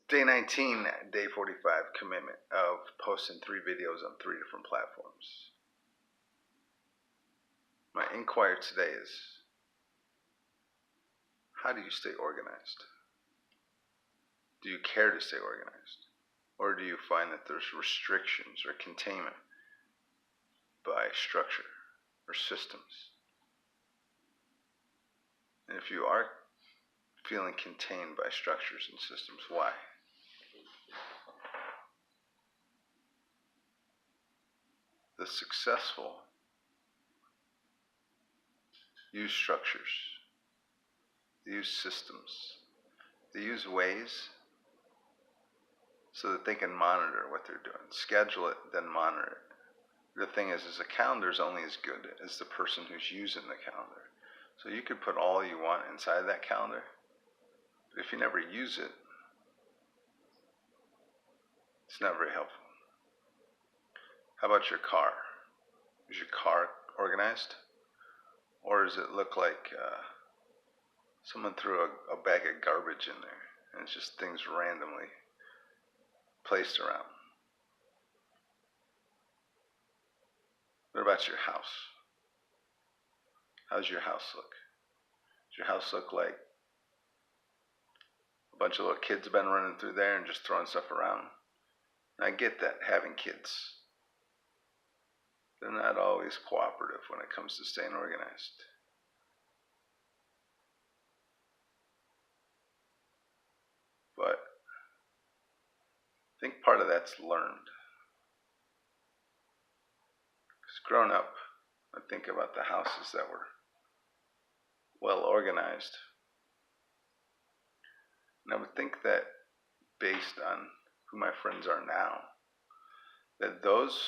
Day 19, day 45 commitment of posting 3 videos on 3 different platforms. My inquiry today is, how do you stay organized? Do you care to stay organized? Or do you find that there's restrictions or containment by structure or systems? And if you are feeling contained by structures and systems, why? The successful use structures, they use systems, they use ways so that they can monitor what they're doing. Schedule it, then monitor it. The thing is a calendar is only as good as the person who's using the calendar. So you could put all you want inside that calendar, but if you never use it, it's not very helpful. How about your car? Is your car organized? Or does it look like someone threw a bag of garbage in there and it's just things randomly placed around? What about your house? How's your house look? Does your house look like a bunch of little kids been running through there and just throwing stuff around? And I get that, having kids, they're not always cooperative when it comes to staying organized. But I think part of that's learned. Because growing up, I think about the houses that were well organized. And I would think that based on who my friends are now, that those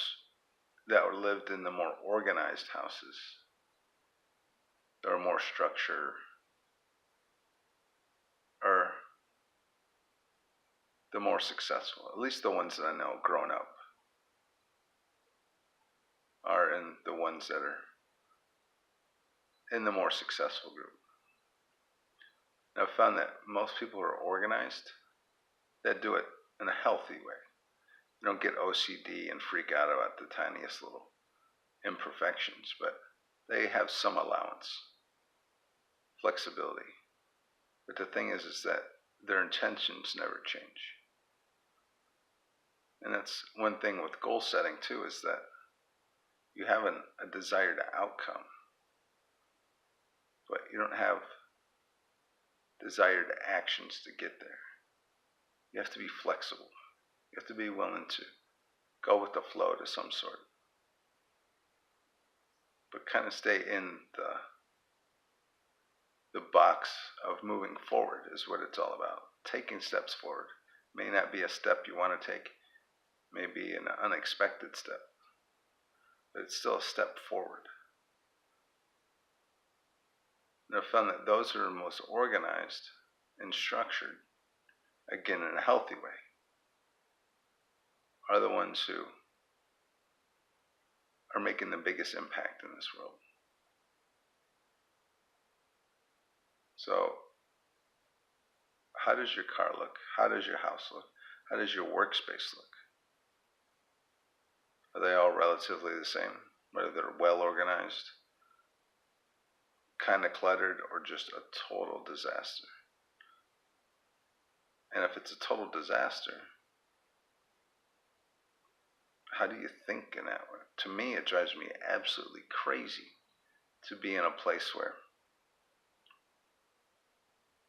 that were lived in the more organized houses, that were more structure, are the more successful. At least the ones that I know growing up are in the ones that are in the more successful group. And I've found that most people who are organized, that do it in a healthy way. They don't get OCD and freak out about the tiniest little imperfections, but they have some allowance, flexibility. But the thing is that their intentions never change. And that's one thing with goal setting too, is that you have a desired outcome, but you don't have desired actions to get there. You have to be flexible. You have to be willing to go with the flow to some sort, but kind of stay in the box of moving forward is what it's all about. Taking steps forward. May not be a step you want to take, may be an unexpected step, but it's still a step forward. And I've found that those who are most organized and structured, again in a healthy way, are the ones who are making the biggest impact in this world. So, how does your car look? How does your house look? How does your workspace look? Are they all relatively the same? Whether they're well organized, kind of cluttered, or just a total disaster? And if it's a total disaster, how do you think in that way? To me, it drives me absolutely crazy to be in a place where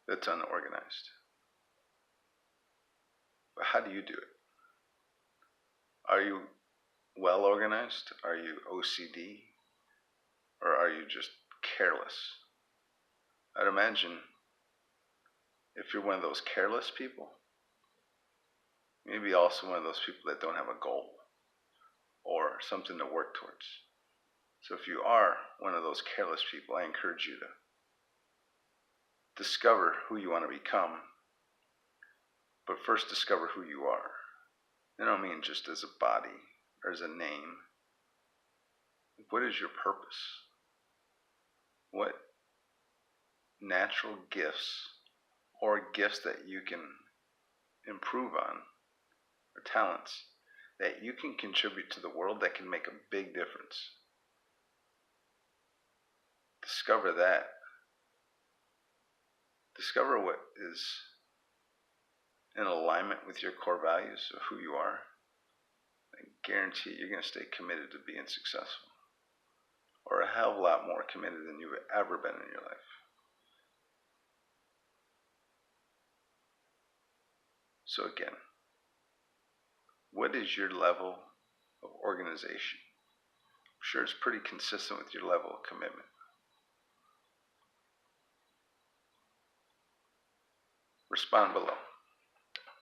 that's unorganized. But how do you do it? Are you well organized? Are you OCD? Or are you just careless? I'd imagine if you're one of those careless people, maybe also one of those people that don't have a goal or something to work towards. So if you are one of those careless people, I encourage you to discover who you want to become, but first discover who you are. I don't mean just as a body or as a name. What is your purpose? What natural gifts or gifts that you can improve on, or talents that you can contribute to the world that can make a big difference. Discover that. Discover what is in alignment with your core values of who you are. I guarantee you're going to stay committed to being successful, or a hell of a lot more committed than you've ever been in your life. So again, what is your level of organization? I'm sure it's pretty consistent with your level of commitment. Respond below.